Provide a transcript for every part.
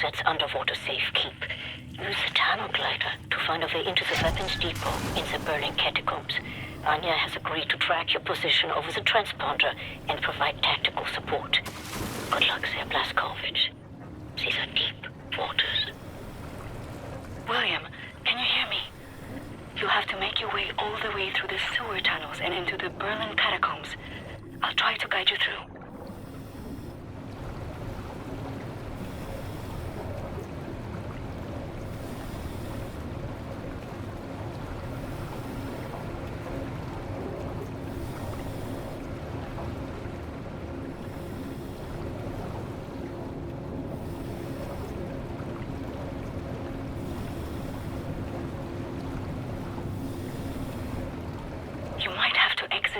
set's underwater safekeep. Use the tunnel glider to find a way into the weapons depot in the Berlin Catacombs. Anya has agreed to track your position over the transponder and provide tactical support. Good luck there, Blazkowicz. These are deep waters. William, can you hear me? You'll have to make your way all the way through the sewer tunnels and into the Berlin Catacombs. I'll try to guide you through.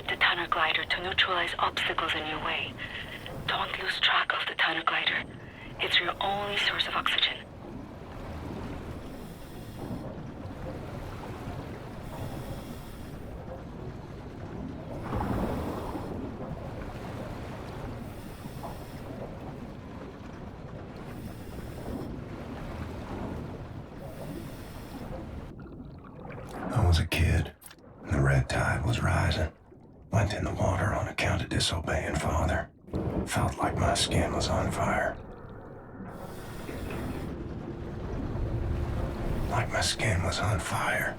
The tunnel glider to neutralize obstacles in your way. Don't lose track of the tunnel glider. It's your only source of oxygen. I was a kid. The red tide was rising. Went in the water on account of disobeying Father. Felt like my skin was on fire. Like my skin was on fire.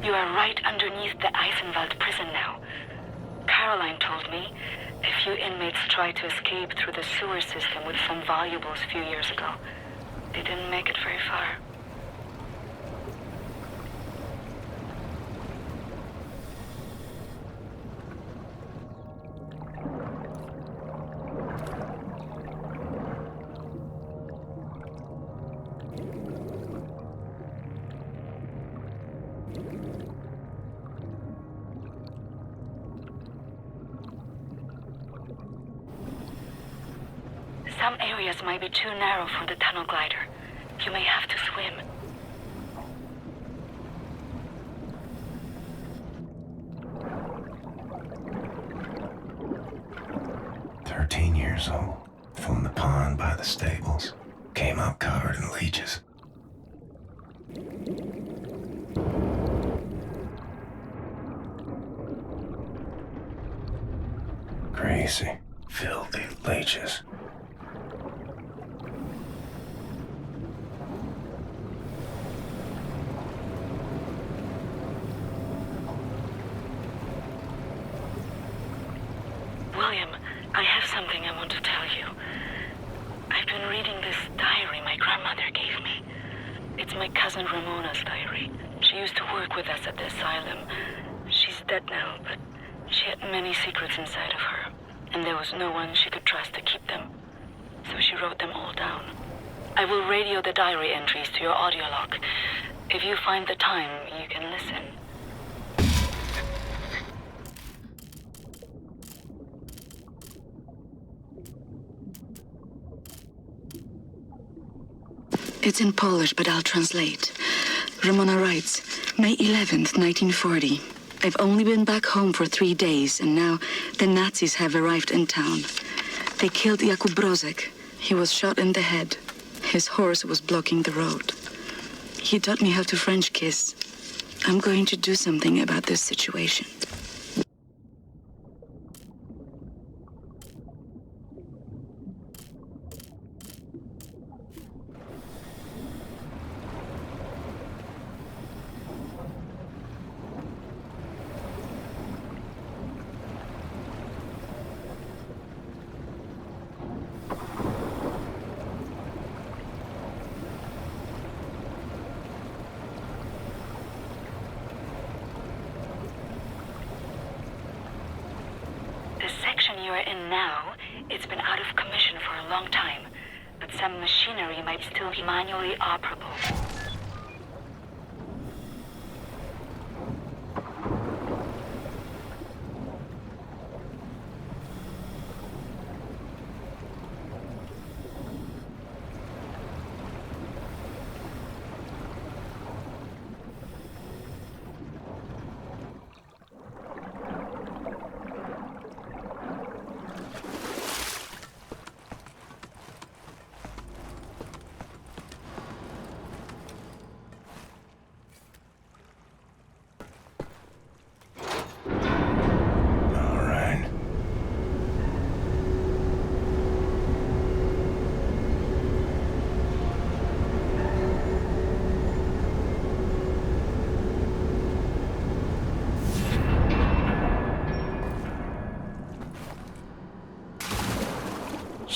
You are right underneath the Eisenwald prison now. Caroline told me a few inmates tried to escape through the sewer system with some valuables a few years ago. They didn't make it very far. Some areas might be too narrow for the tunnel glider. You may have to swim. "13 years old, from the pond by the stables. Came up covered in leeches. Crazy, filthy leeches. William, I have something I want to tell you. I've been reading this diary my grandmother gave me. It's my cousin Ramona's diary. She used to work with us at the asylum. She's dead now, but she had many secrets inside of her, and there was no one she could trust to keep them. So she wrote them all down. I will radio the diary entries to your audio log. If you find the time, you can listen. It's in Polish, but I'll translate. Ramona writes, May 11th, 1940. I've only been back home for 3 days, and now the Nazis have arrived in town. They killed Jakub Brozek. He was shot in the head. His horse was blocking the road. He taught me how to French kiss. I'm going to do something about this situation. You are in now, it's been out of commission for a long time, but some machinery might still be manually operable.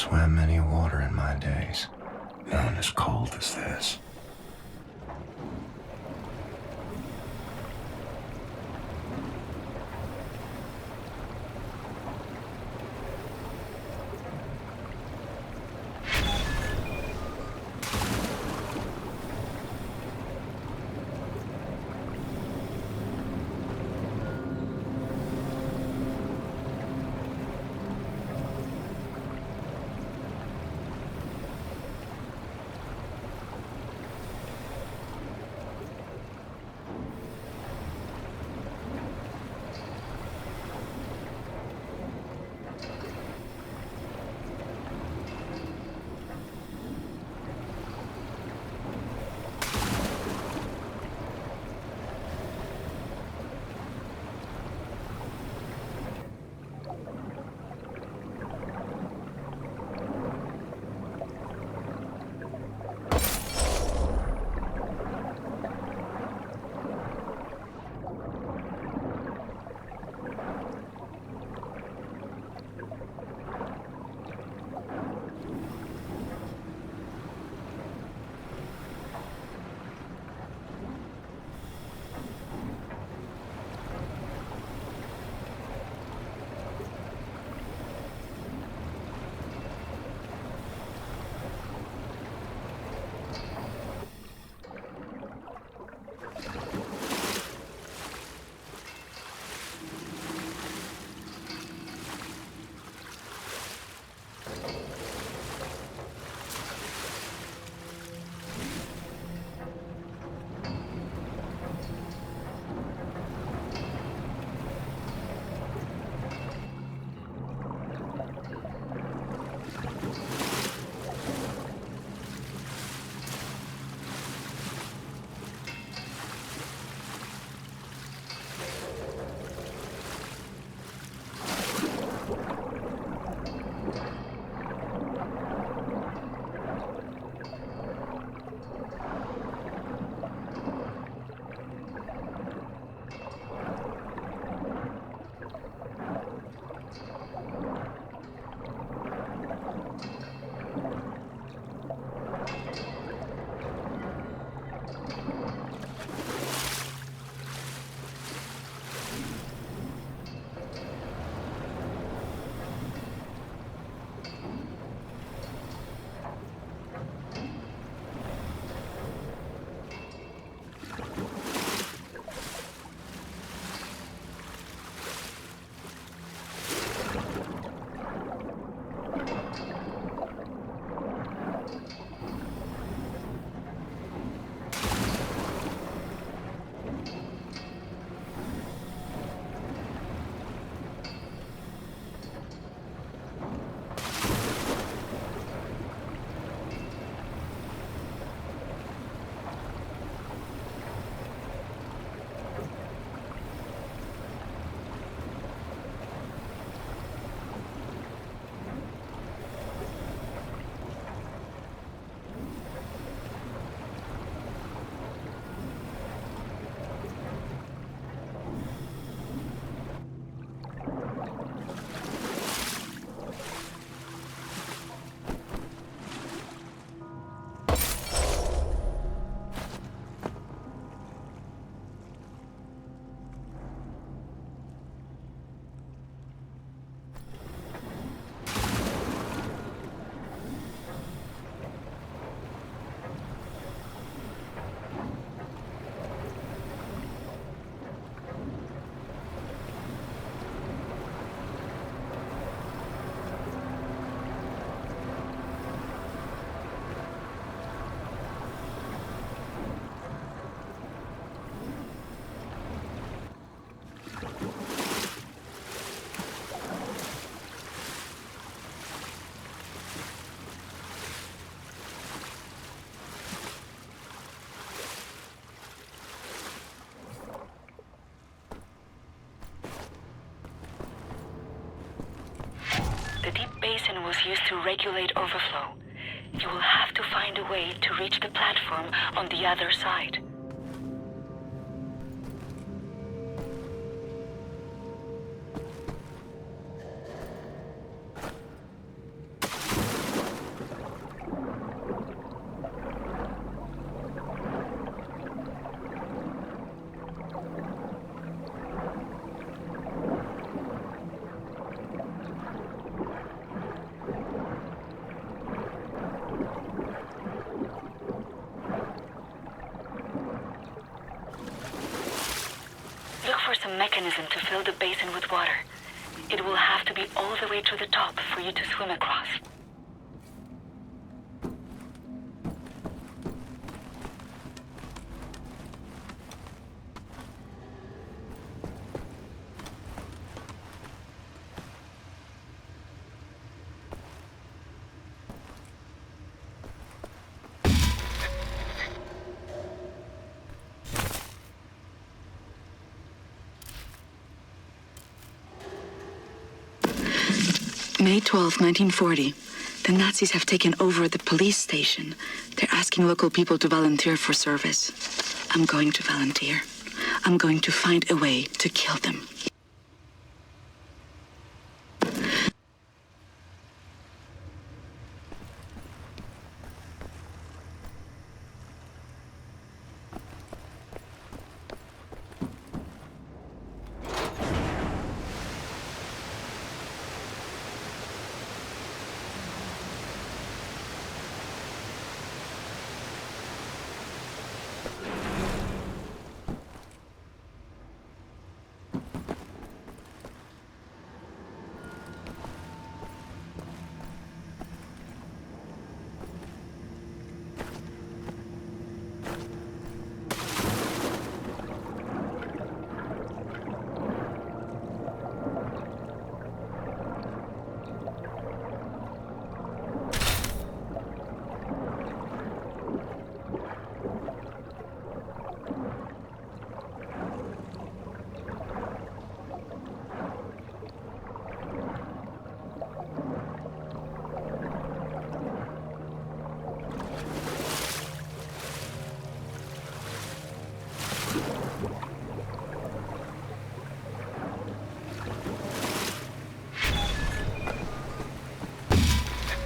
swam many a water in my days. None as cold as this. The deep basin was used to regulate overflow. You will have to find a way to reach the platform on the other side. mechanism to fill the basin with water. It will have to be all the way to the top for you to swim across. May 12, 1940. The Nazis have taken over the police station. They're asking local people to volunteer for service. I'm going to volunteer. I'm going to find a way to kill them.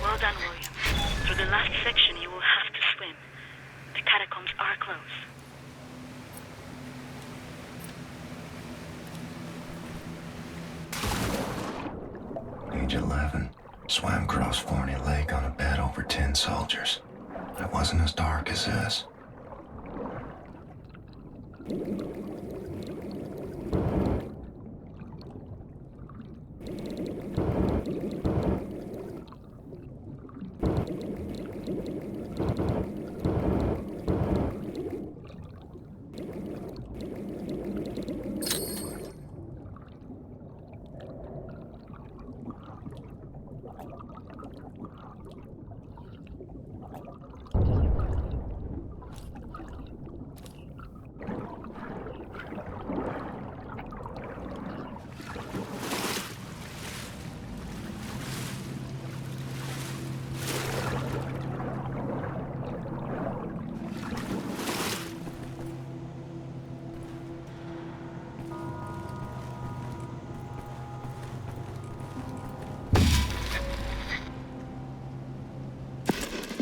Well done, William. Through the last section, you will have to swim. The catacombs are close. Age 11. Swam across Forney Lake on a bed over 10 soldiers. It wasn't as dark as this.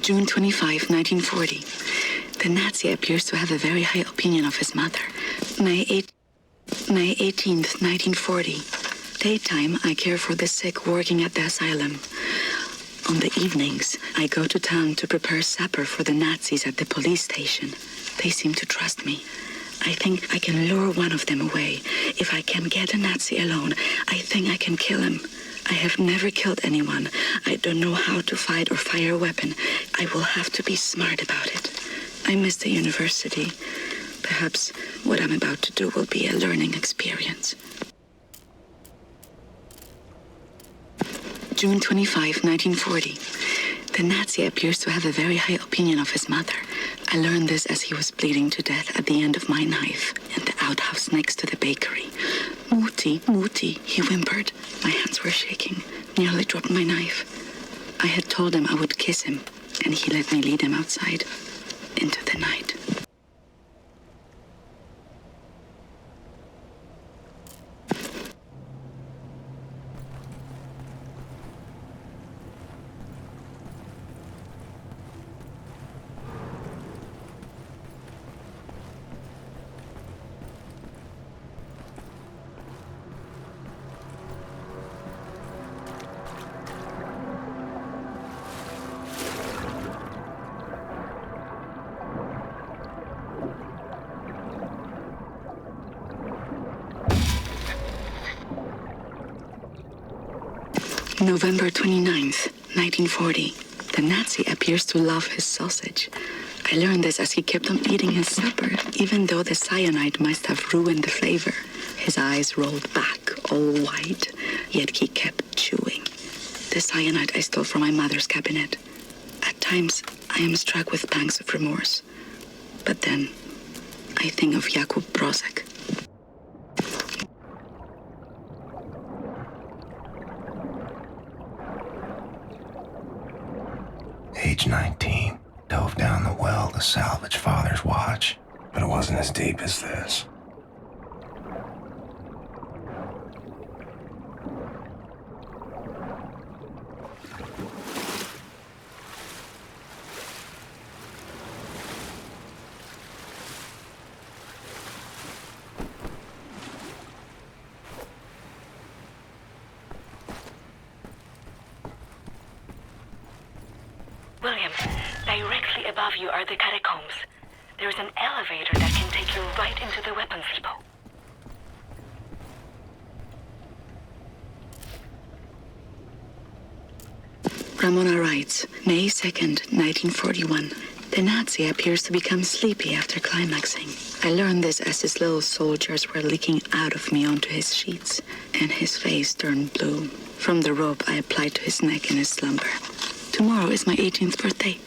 June 25, 1940. The Nazi appears to have a very high opinion of his mother. May 18th, 1940. Daytime, I care for the sick working at the asylum. On the evenings, I go to town to prepare supper for the Nazis at the police station. They seem to trust me. I think I can lure one of them away. If I can get a Nazi alone, I think I can kill him. I have never killed anyone. I don't know how to fight or fire a weapon. I will have to be smart about it. I miss the university. Perhaps what I'm about to do will be a learning experience. June 25, 1940. The Nazi appears to have a very high opinion of his mother. I learned this as he was bleeding to death at the end of my knife in the outhouse next to the bakery. Mutti, Mutti, he whimpered. My hands were shaking, nearly dropped my knife. I had told him I would kiss him, and he let me lead him outside into the night. November 29th, 1940. The Nazi appears to love his sausage. I learned this as he kept on eating his supper, even though the cyanide must have ruined the flavor. His eyes rolled back, all white, yet he kept chewing. The cyanide I stole from my mother's cabinet. At times, I am struck with pangs of remorse. But then, I think of Jakub Brozek. Age 19, dove down the well to salvage Father's watch, but it wasn't as deep as this. William, directly above you are the catacombs. There's an elevator that can take you right into the weapons depot. Ramona writes, May 2nd, 1941. The Nazi appears to become sleepy after climaxing. I learned this as his little soldiers were leaking out of me onto his sheets, and his face turned blue. From the rope I applied to his neck in his slumber. Tomorrow is my 18th birthday.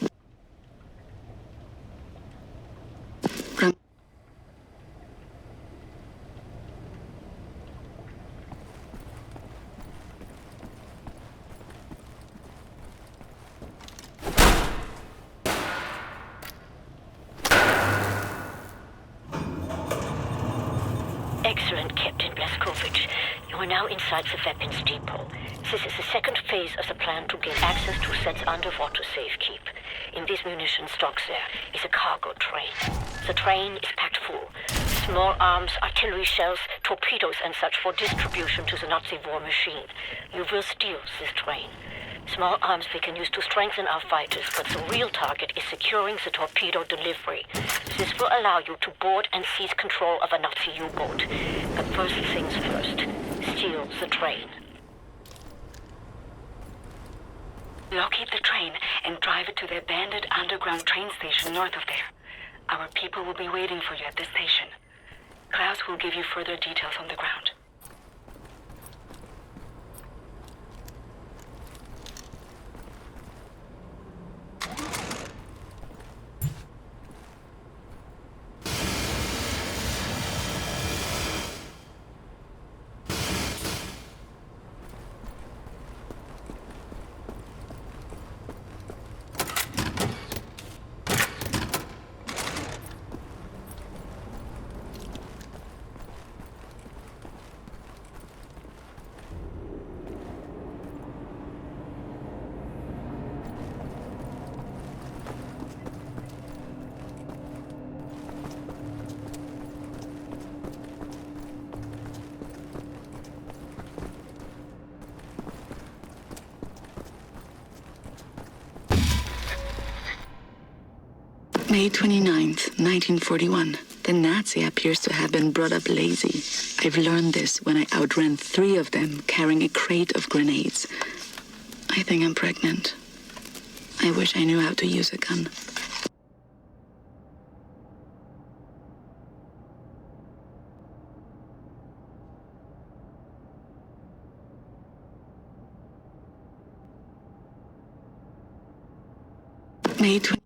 Excellent, Captain Blaskovich. You are now inside the weapons depot. This is the second phase of the plan to gain access to Set's underwater safekeep. In this munition stocks there is a cargo train. The train is packed full. Small arms, artillery shells, torpedoes and such for distribution to the Nazi war machine. You will steal this train. Small arms we can use to strengthen our fighters, but the real target is securing the torpedo delivery. This will allow you to board and seize control of a Nazi U-boat. But first things first, steal the train. Locate the train and drive it to the abandoned underground train station north of there. Our people will be waiting for you at this station. Klaus will give you further details on the ground. May 29th, 1941. The Nazi appears to have been brought up lazy. I've learned this when I outran 3 of them carrying a crate of grenades. I think I'm pregnant. I wish I knew how to use a gun. May 20.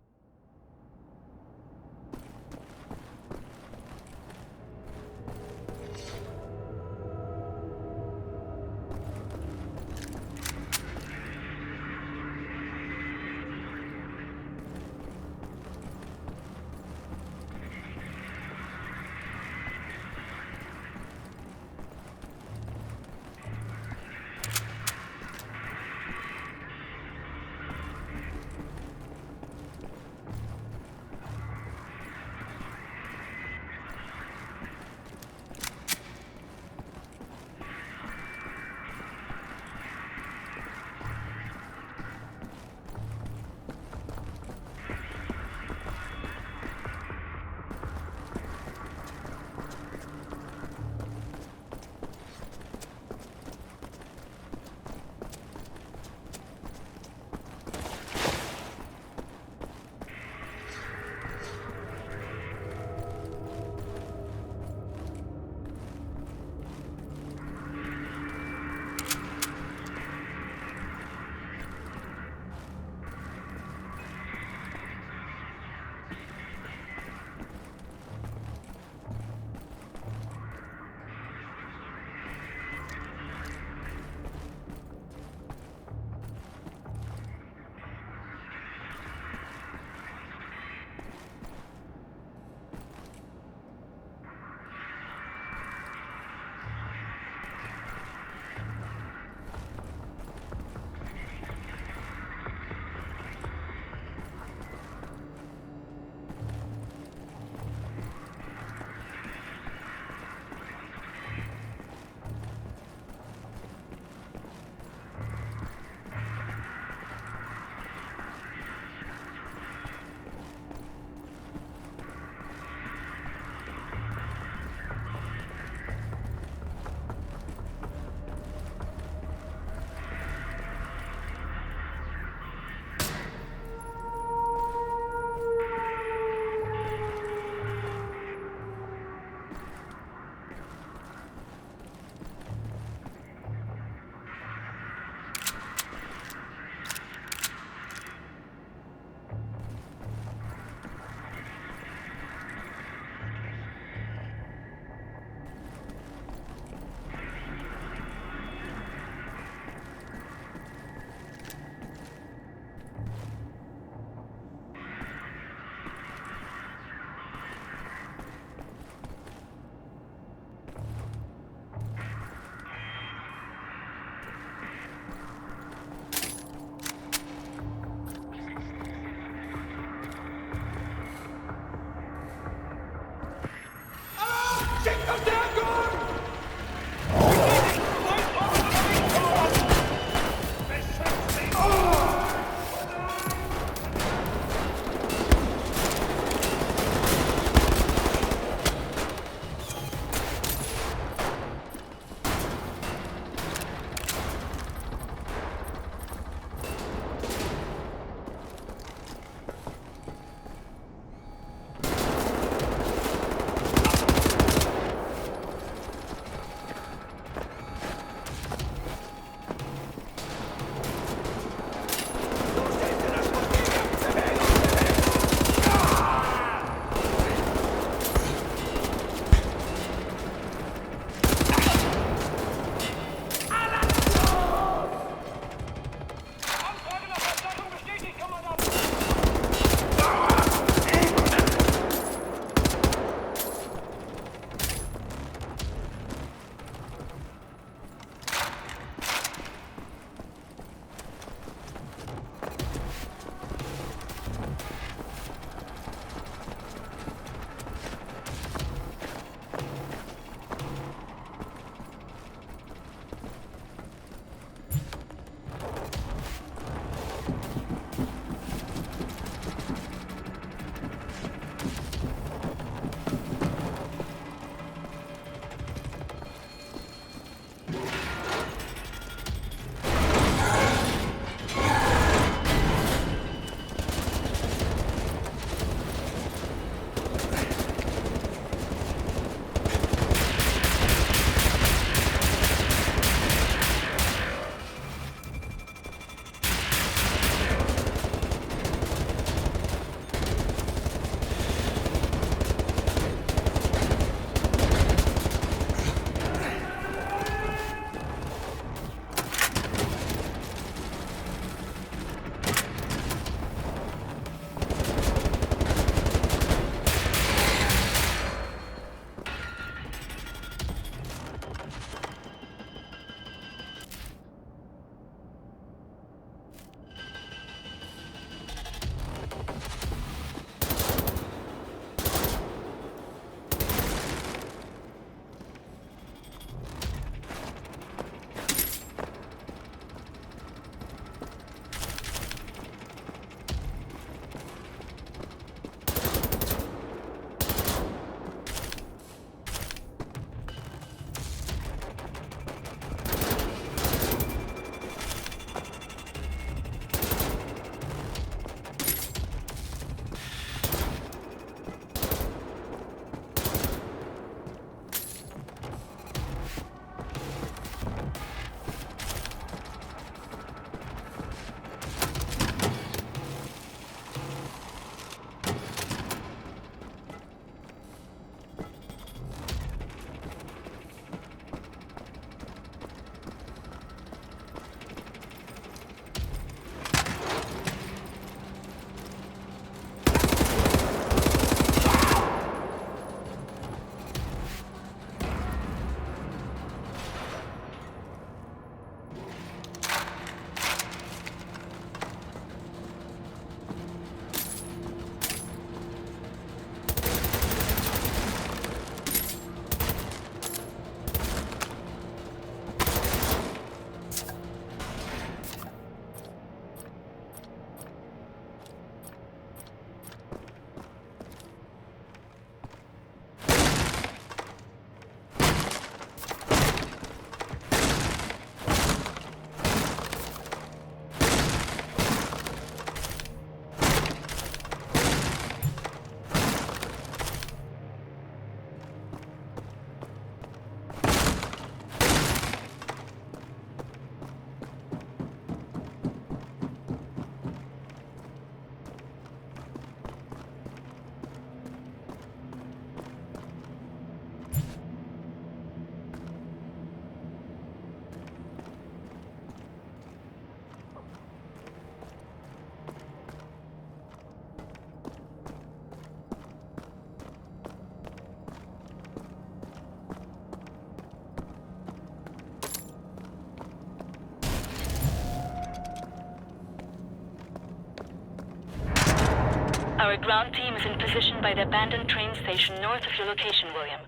Our ground team is in position by the abandoned train station north of your location, William.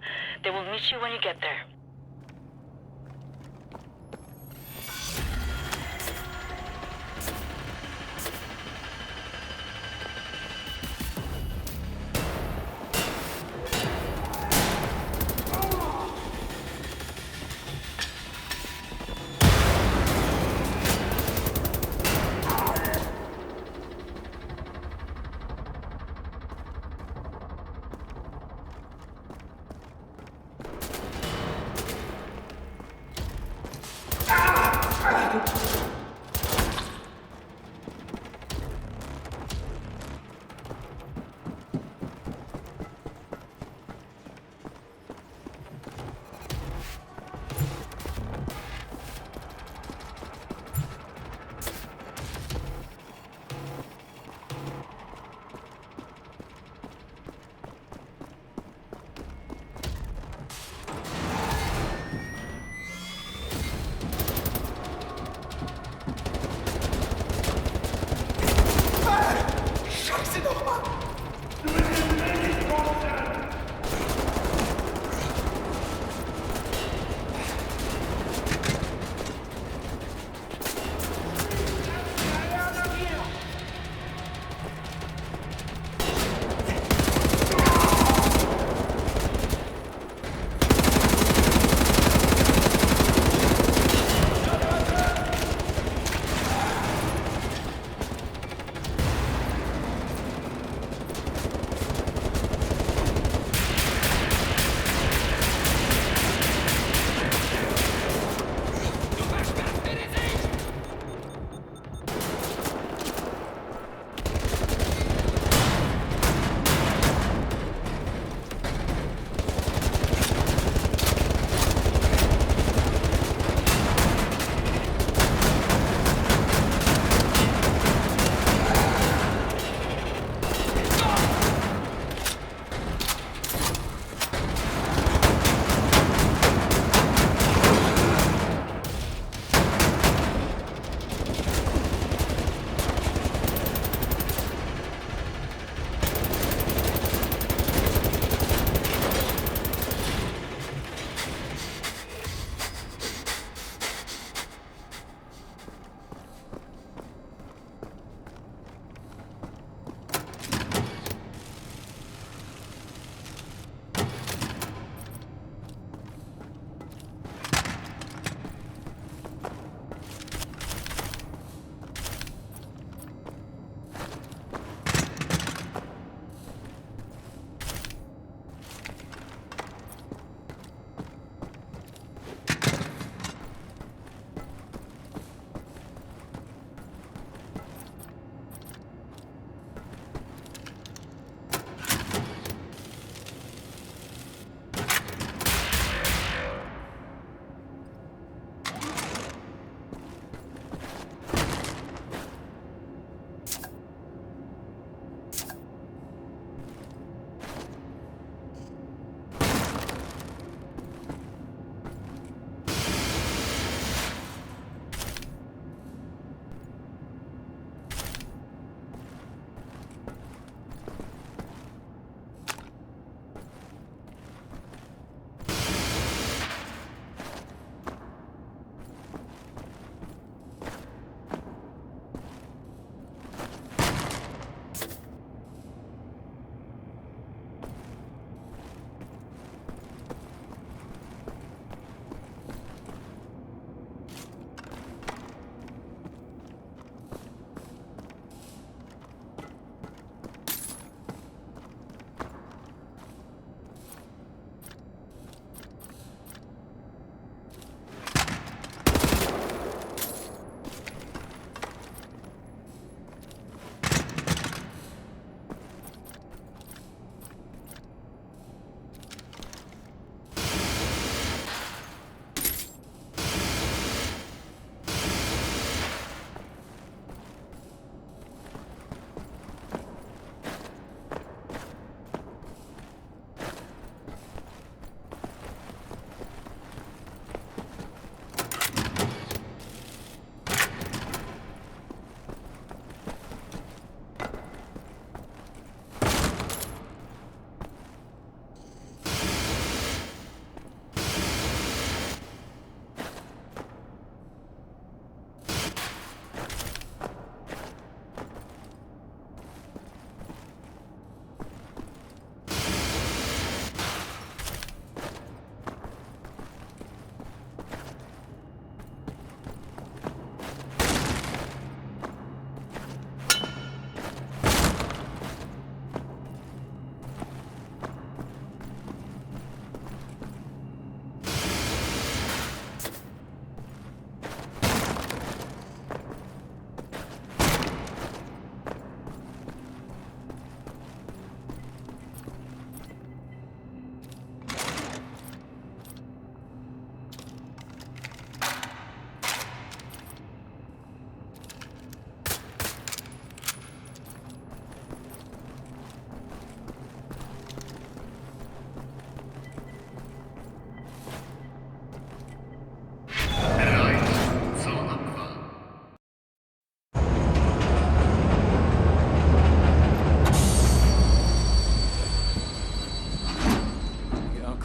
They will meet you when you get there.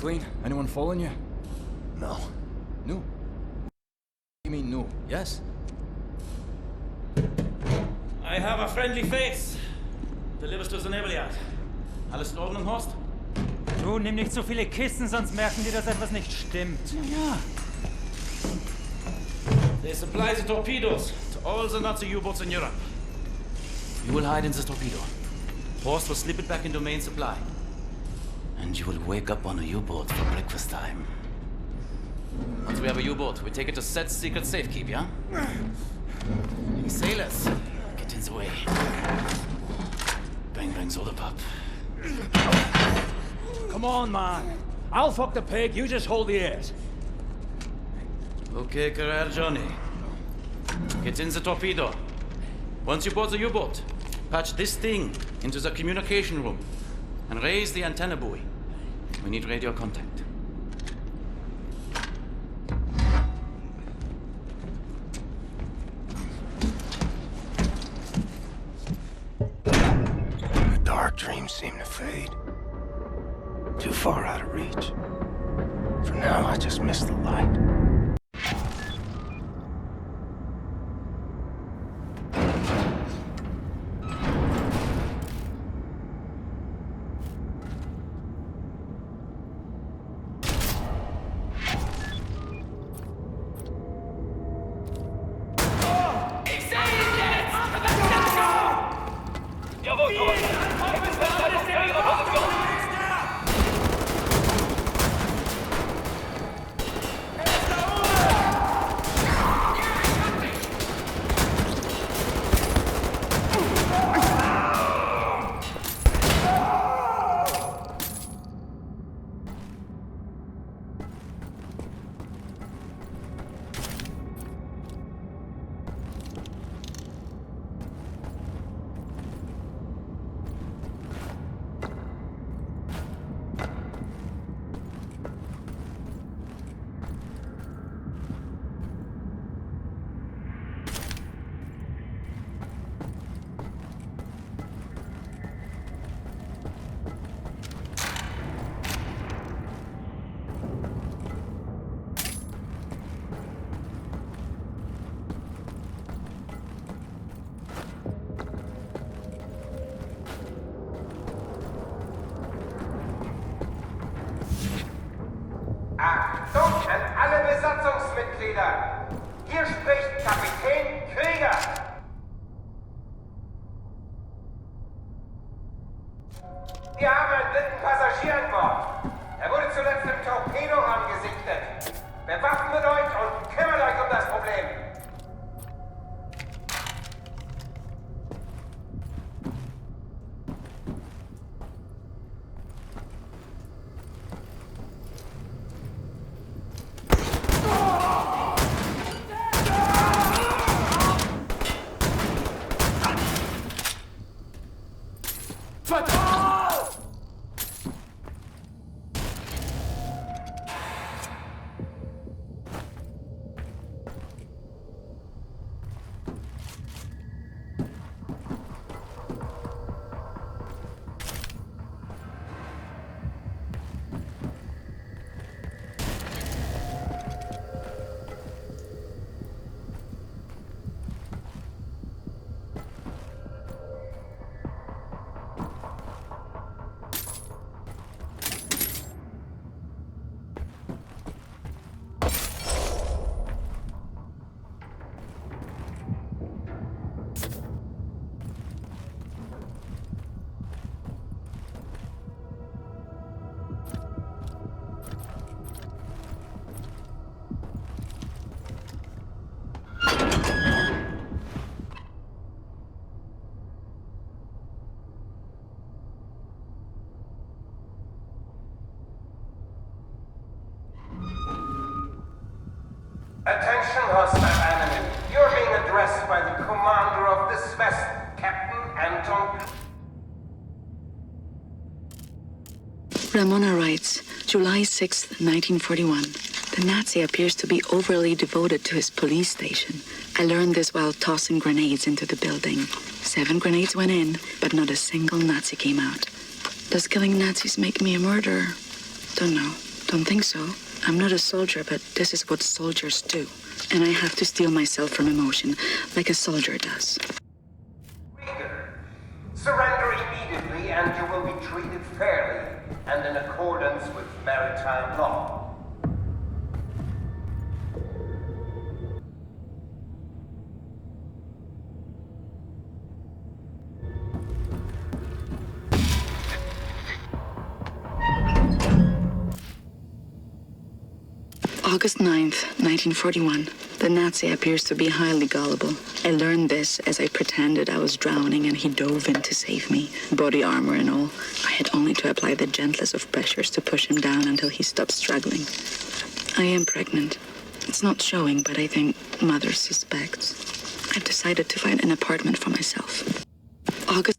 clean? Anyone following you? No. No. You mean no? Yes? I have a friendly face. Delivers to the Nebelyard. Alles in Ordnung, Horst? Du, nimm nicht so viele Kisten, sonst merken die, dass etwas nicht stimmt. Ja. They supply the torpedoes to all the Nazi U-boats in Europe. You will hide in the torpedo. Horst will slip it back into main supply. And you will wake up on a U-boat for breakfast time. Once we have a U-boat, we take it to Set's secret safekeep, yeah? You sailors, get in the way. Bang bang soda pop. Come on, man. I'll fuck the pig, you just hold the ears. Okay, Career Johnny. Get in the torpedo. Once you board the U-boat, patch this thing into the communication room and raise the antenna buoy. We need radio contact. The dark dreams seem to fade. Too far out of reach. For now, I just miss the light. Achtung an alle Besatzungsmitglieder! Hier spricht Kapitän Krieger! Wir haben einen dritten Passagier an Bord. Er wurde zuletzt im Torpedoraum gesichtet. Bewaffnet euch und kümmert euch um das Problem. Attention, hostile enemy. You're being addressed by the commander of this vessel, Captain Anton. Ramona writes, July 6th, 1941. The Nazi appears to be overly devoted to his police station. I learned this while tossing grenades into the building. 7 grenades went in, but not a single Nazi came out. Does killing Nazis make me a murderer? Don't know. Don't think so. I'm not a soldier, but this is what soldiers do. And I have to steel myself from emotion, like a soldier does. Surrender immediately and you will be treated fairly and in accordance with maritime law. August 9th, 1941. The Nazi appears to be highly gullible. I learned this as I pretended I was drowning and he dove in to save me, body armor and all. I had only to apply the gentlest of pressures to push him down until he stopped struggling. I am pregnant. It's not showing, but I think mother suspects. I've decided to find an apartment for myself. August...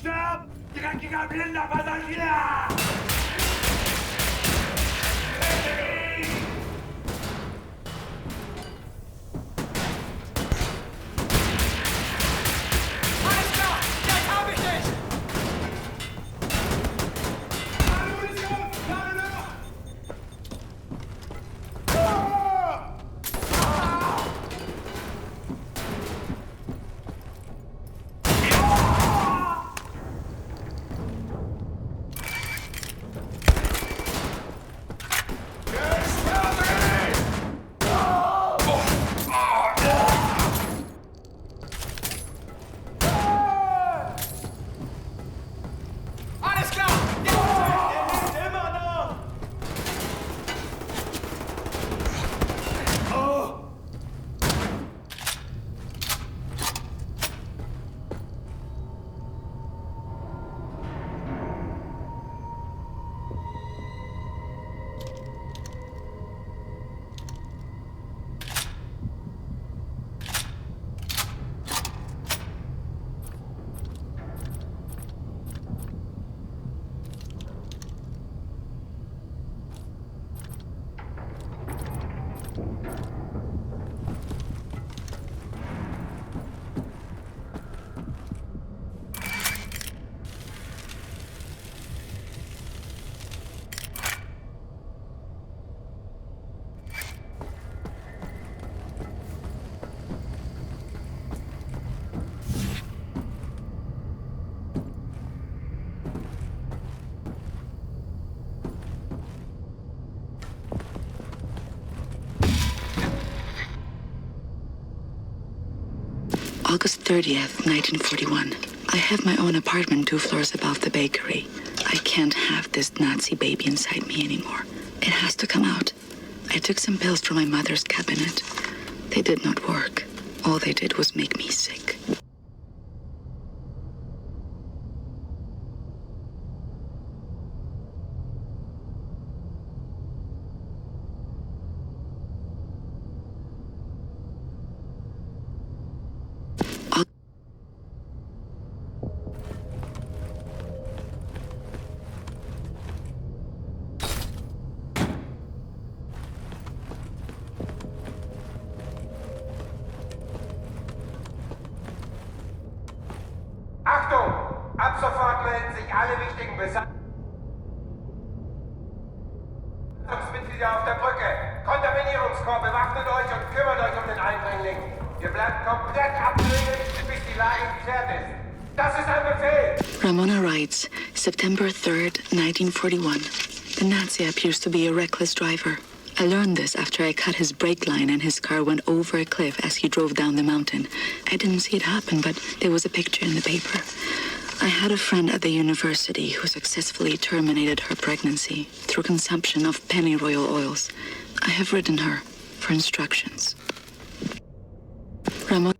Stopp! Dreckiger blinder Passagier! Alles klar! Jetzt hab ich dich! Munition! Lade nach! Alles klar! Der lebt immer noch! Oh! August 30th, 1941. I have my own apartment 2 floors above the bakery. I can't have this Nazi baby inside me anymore. It has to come out. I took some pills from my mother's cabinet. They did not work. All they did was make me sick. Achtung! Ab sofort melden sich alle wichtigen Besatzungsmitglieder auf der Brücke. Kontaminierungskorps, bewaffnet euch und kümmert euch um den Eindringling. Wir bleiben komplett abgeriegelt, bis die Lage geklärt ist. Das ist ein Befehl! Ramona writes, September 3rd, 1941. The Nazi appears to be a reckless driver. I learned this after I cut his brake line and his car went over a cliff as he drove down the mountain. I didn't see it happen, but there was a picture in the paper. I had a friend at the university who successfully terminated her pregnancy through consumption of pennyroyal oils. I have written her for instructions. Ramon.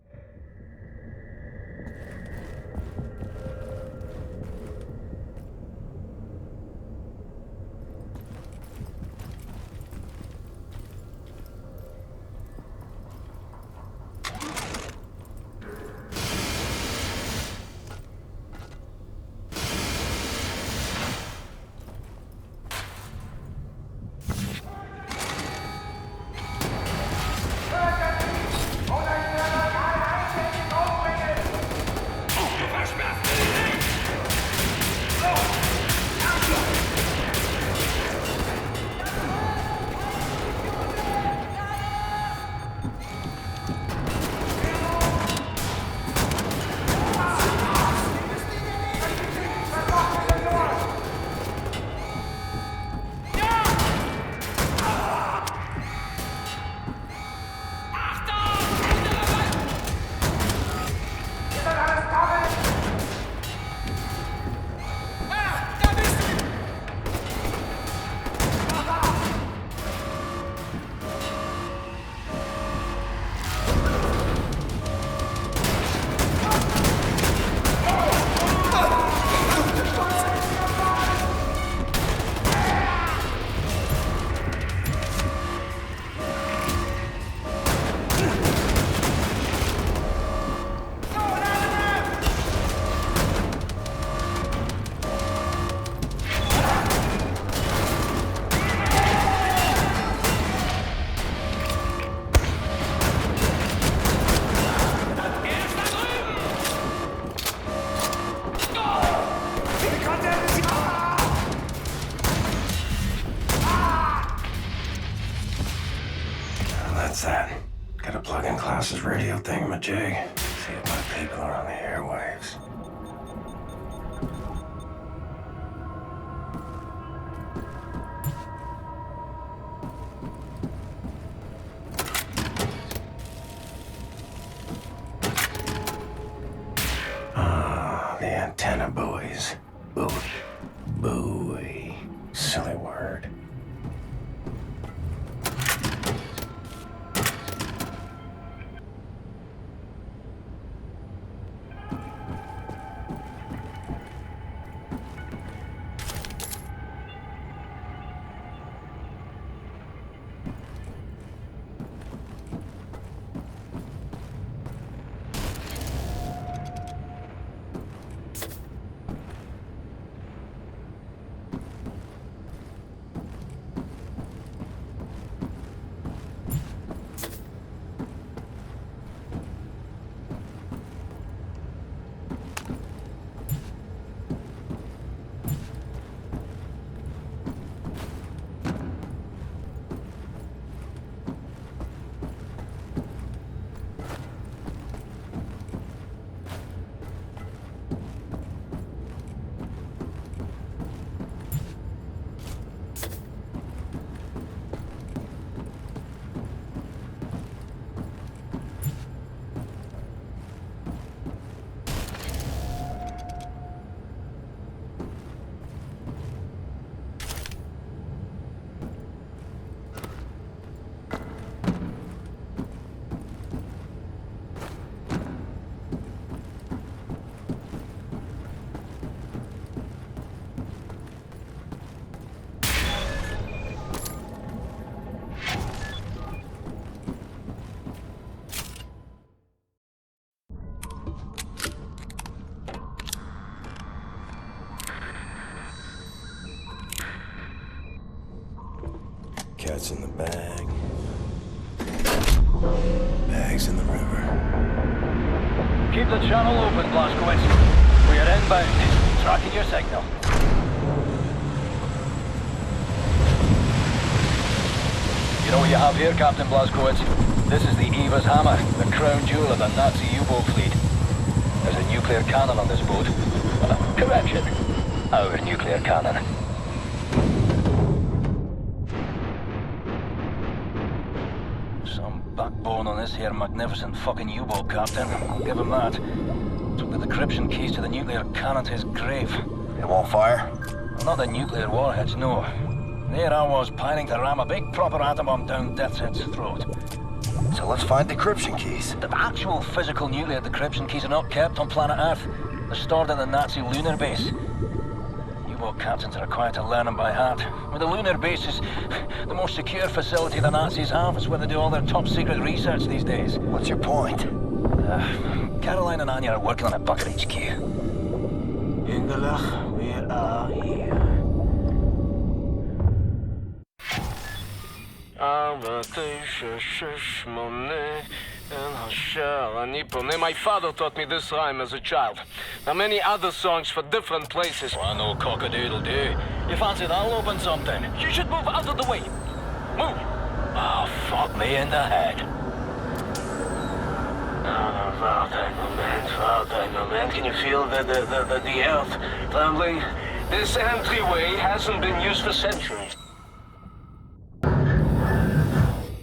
That's that. Gotta plug in Klaus's radio thingamajig. See if my people are on the airwaves. Ah, the antenna buoys. Buoy. Silly word. Cat's in the bag. Bag's in the river. Keep the channel open, Blazkowicz. We are inbound. Tracking your signal. You know what you have here, Captain Blazkowicz? This is the Eva's Hammer, the crown jewel of the Nazi U-boat fleet. There's a nuclear cannon on this boat. Correction. Our nuclear cannon. Some backbone on this here magnificent fucking U-boat, Captain. I'll give him that. So did the decryption keys to the nuclear cannon to his grave. It won't fire? Well, not the nuclear warheads, no. There I was, pining to ram a big proper atom bomb down Death's throat. So let's find decryption keys. The actual physical nuclear decryption keys are not kept on planet Earth. They're stored at the Nazi lunar base. U-boat captains are required to learn them by heart. Well, the lunar base is the most secure facility the Nazis have. It's where they do all their top-secret research these days. What's your point? Caroline and Anya are working on a bucket HQ. Engelach, we are here. My father taught me this rhyme as a child. Now many other songs for different places. Well, no cock-a-doodle-doo. You fancy that'll open something? You should move out of the way. Move. Oh, fuck me in the head. Moment. Can you feel the earth trembling? This entryway hasn't been used for centuries.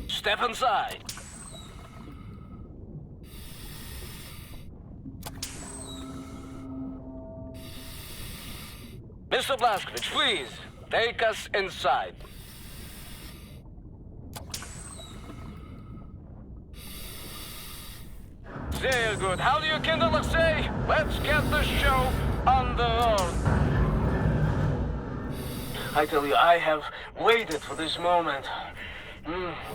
Step inside. Mr. Blazkowicz, please, take us inside. Very good. How do you kindler say? Let's get the show on the road. I tell you, I have waited for this moment.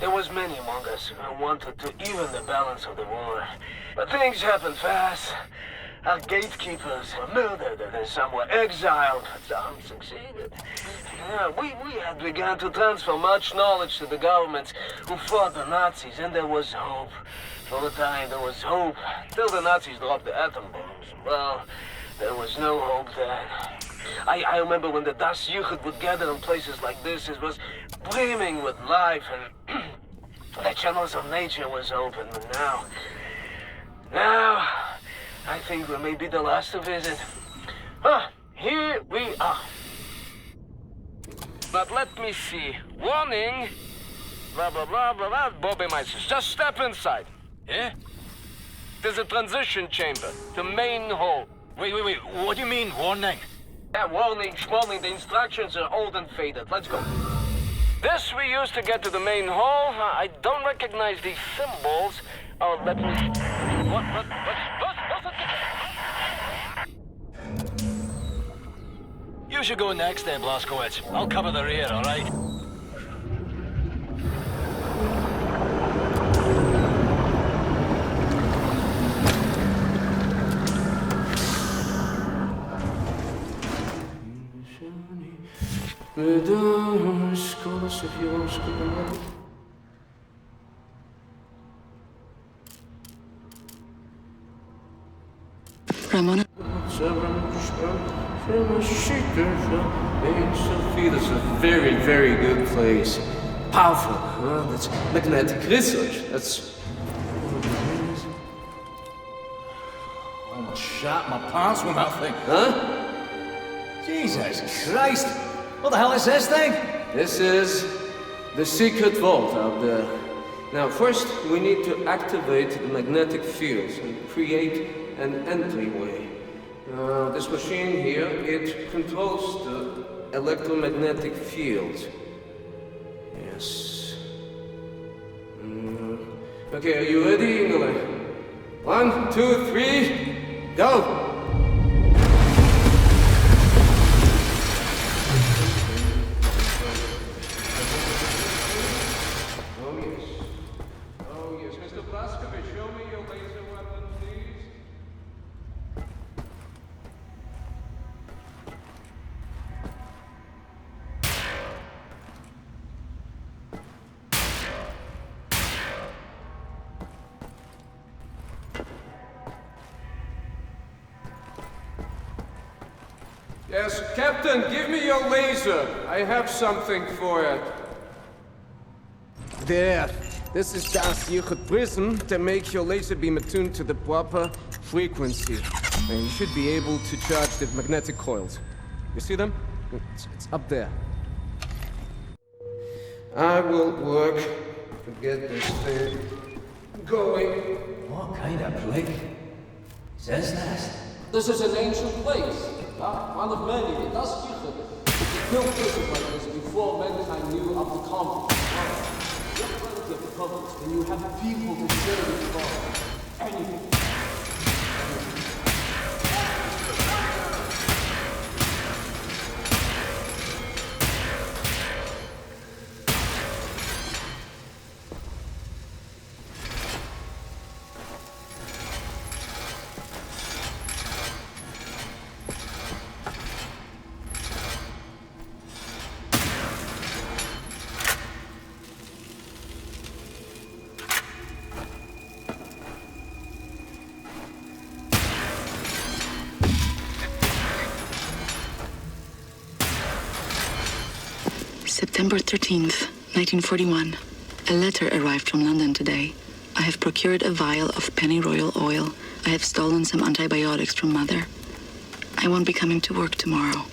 There was many among us who wanted to even the balance of the war. But things happened fast. Our gatekeepers were murdered and some were exiled, but some succeeded. We had begun to transfer much knowledge to the governments who fought the Nazis, and there was hope. For a time, there was hope, till the Nazis dropped the atom bombs. Well, there was no hope then. I remember when the Das Jugend would gather in places like this, it was brimming with life, and the channels of nature was open. And now, I think we may be the last to visit. Here we are. But let me see. Warning! Blah, blah, blah, blah, blah. Bobby Meisters, just step inside. Yeah? There's a transition chamber, the main hall. Wait. What do you mean, warning? Yeah, warning, the instructions are old and faded. Let's go. This we use to get to the main hall. I don't recognize these symbols. Oh, let me... What's it? You should go next then, Blazkowicz. I'll cover the rear, all right? Ramona? That's a very, very good place. Powerful, huh? That's magnetic research. That's... Almost shot my pants with that thing. Huh? Jesus Christ! What the hell is this thing? This is the secret vault out there. Now, first, we need to activate the magnetic fields and create an entryway. This machine here, it controls the electromagnetic field. Yes. Okay, are you ready, Ingele? 1, 2, 3, go! Oh yes, Mr. Blazkowicz, show me your laser weapon, please. Yes, Captain, give me your laser. I have something for it. There. This is Das Jugend prism to make your laser beam attuned to the proper frequency. And you should be able to charge the magnetic coils. You see them? It's up there. I will work to get this thing going. What kind of plague is this? This is an ancient place. One of many. Das Kirche. It built places like this before mankind knew of the commons. You have plenty of commons, and you have people to share this for. Anything. September 13th, 1941. A letter arrived from London today. I have procured a vial of pennyroyal oil. I have stolen some antibiotics from Mother. I won't be coming to work tomorrow.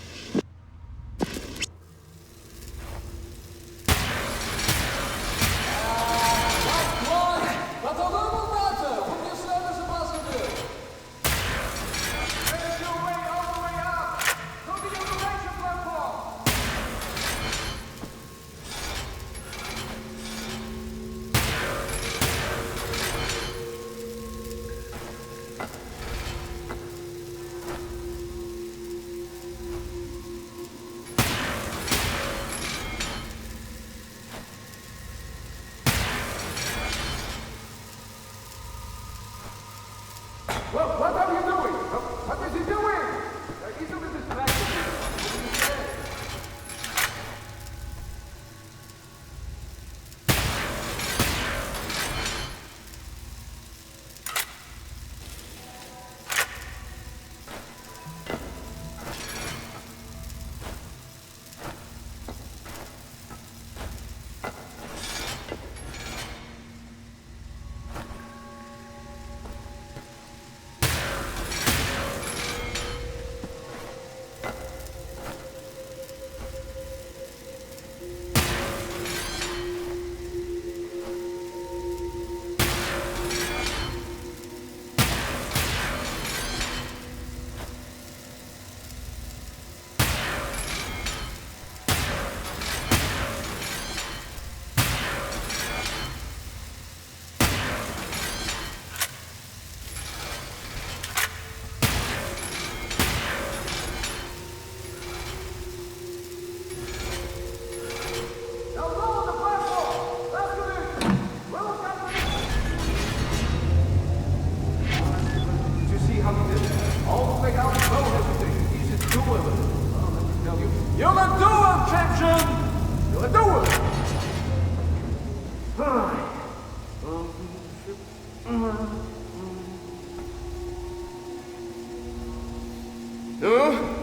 What are you doing? What is he doing? He's a bit distracted.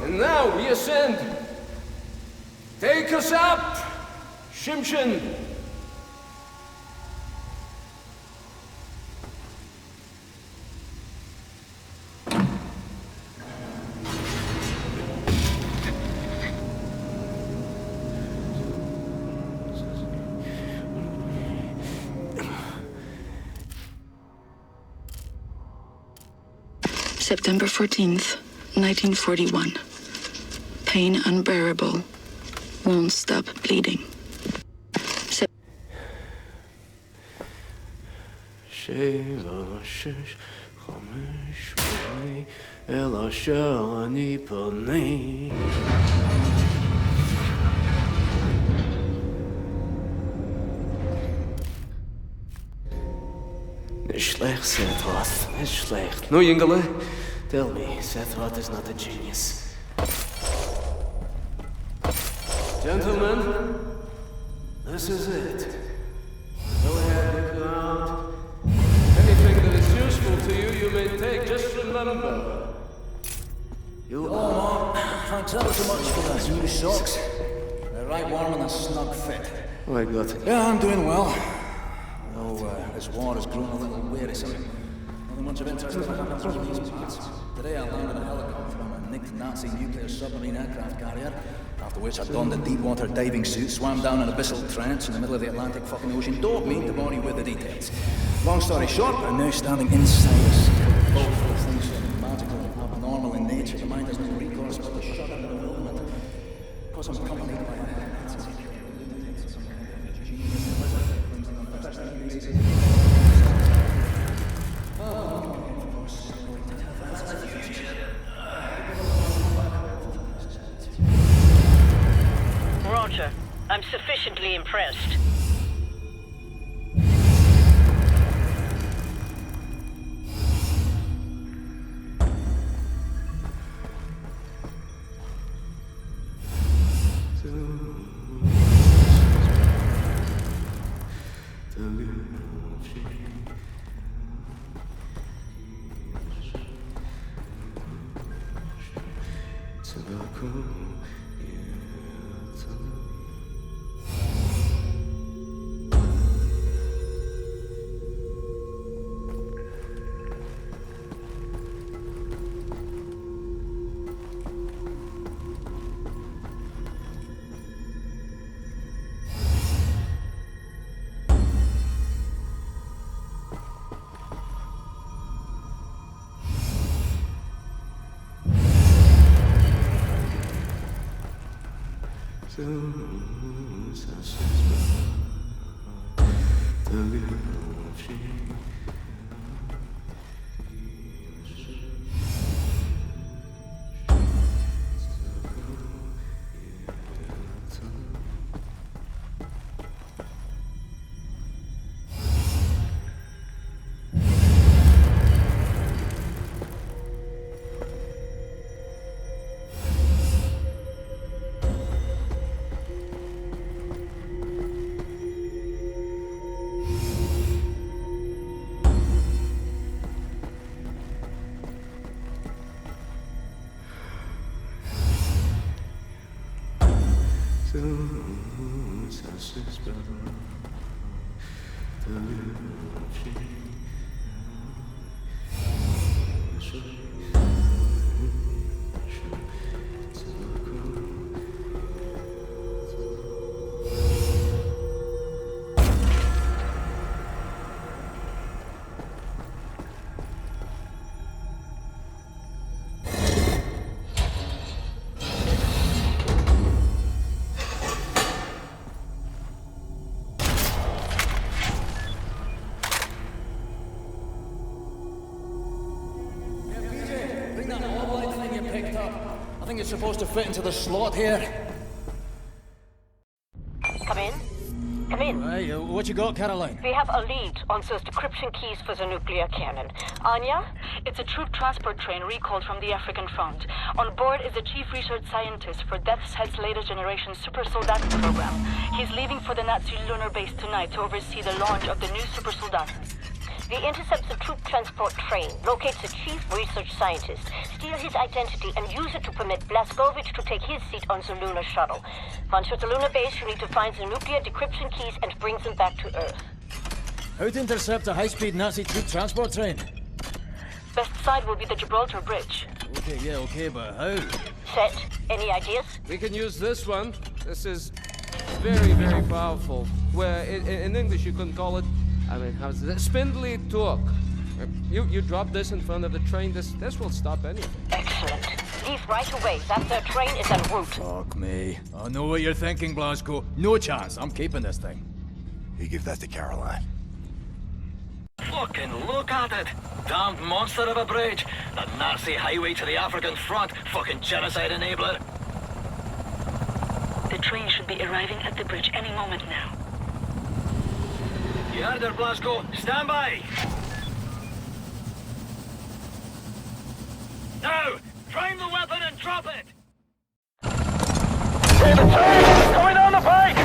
And now we ascend. Take us up, Shimshin. September 14th, 1941. Pain unbearable. Won't stop bleeding. Nicht schlecht, Sethroth. Nicht schlecht. No, Yingale, tell me, Sethroth is not a genius. Gentlemen, this is it. Go ahead, look around. Anything that is useful to you, you may take. Just remember. You are... Can't tell too much for those new socks. They're right warm and a snug fit. Oh, I got it. Yeah, I'm doing well. Though this war has grown a little wearisome. Nothing much of interest has happened through these parts. Today I landed a helicopter from a nicked Nazi nuclear submarine aircraft carrier, after which I donned a deep-water diving suit, swam down an abyssal trench in the middle of the Atlantic fucking ocean, dove me to bore you with the details. Long story short, I'm now standing inside a secret vault full of things magical, abnormal, to remind us no recourse but to shut under development. Of course, I'm accompanied by Roger. I'm sufficiently impressed. I think it's supposed to fit into the slot here. Come in. Come in. Hey, what you got, Caroline? We have a lead on those decryption keys for the nuclear cannon. Anya? It's a troop transport train recalled from the African front. On board is a chief research scientist for Death's Head's latest generation super soldat program. He's leaving for the Nazi lunar base tonight to oversee the launch of the new super soldat. We intercept the troop transport train, locate the chief research scientist, steal his identity, and use it to permit Blazkowicz to take his seat on the lunar shuttle. Once at the lunar base, you need to find the nuclear decryption keys and bring them back to Earth. How to intercept a high-speed Nazi troop transport train? Best side will be the Gibraltar Bridge. Okay, but how? Set. Any ideas? We can use this one. This is very, very powerful. Where, in English, you can call it, how's it? Spindly torque. You drop this in front of the train, this will stop anything. Excellent. Leave right away. That their train is en route. Fuck me. I know what you're thinking, Blazko. No chance. I'm keeping this thing. You give that to Caroline. Fucking look at it! Damned monster of a bridge! The Nazi highway to the African front! Fucking genocide enabler! The train should be arriving at the bridge any moment now. You heard her, Blazko. Stand by! Now! Prime the weapon and drop it! Hey, the train! Coming down the pike!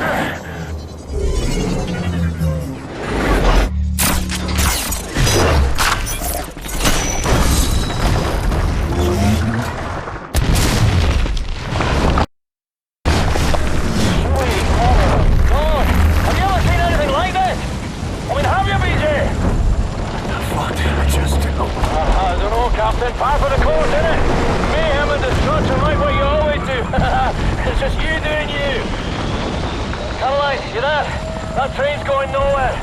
Par for the course, innit? Mayhem and destruction like what you always do. It's just you doing you. Caroline, you there? That train's going nowhere.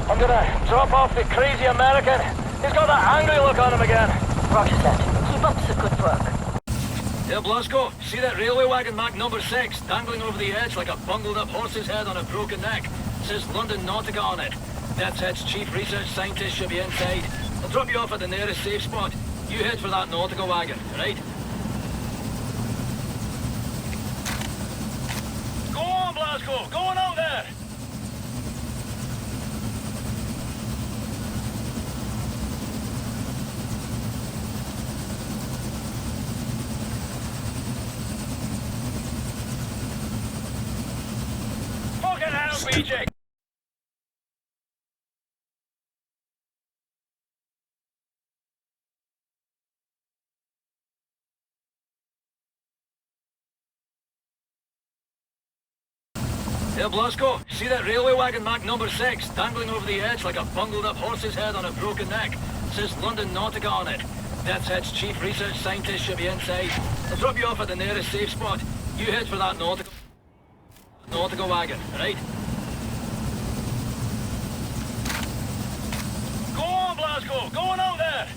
I'm gonna drop off the crazy American. He's got that angry look on him again. Roger that. Keep up the good work. Hey, Blasco, see that railway wagon marked number 6, dangling over the edge like a bungled up horse's head on a broken neck? Says London Nautica on it. Death's Head's chief research scientist should be inside. I'll drop you off at the nearest safe spot. You head for that Nautica wagon, right? Go on, Blasco! Go on out there! Fucking hell, BJ! Hey, Blasco, see that railway wagon marked number 6, dangling over the edge like a bungled up horse's head on a broken neck? Says London Nautica on it. Death's Head's chief research scientist should be inside. I'll drop you off at the nearest safe spot. You head for that Nautica wagon, right? Go on, Blasco! Go on out there!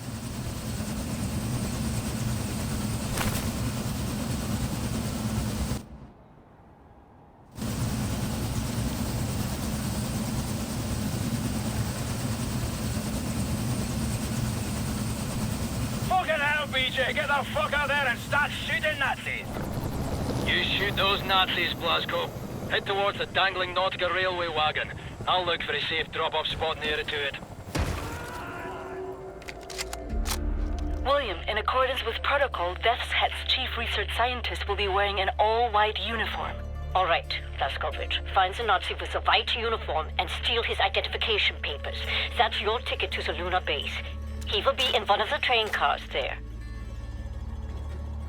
Fucking hell, BJ! Get the fuck out there and start shooting Nazis! You shoot those Nazis, Blasco. Head towards the dangling Nautica railway wagon. I'll look for a safe drop-off spot nearer to it. William, in accordance with protocol, Death's Head's chief research scientist will be wearing an all-white uniform. All right, Blaskovich. Find the Nazi with the white uniform and steal his identification papers. That's your ticket to the lunar base. He will be in one of the train cars there.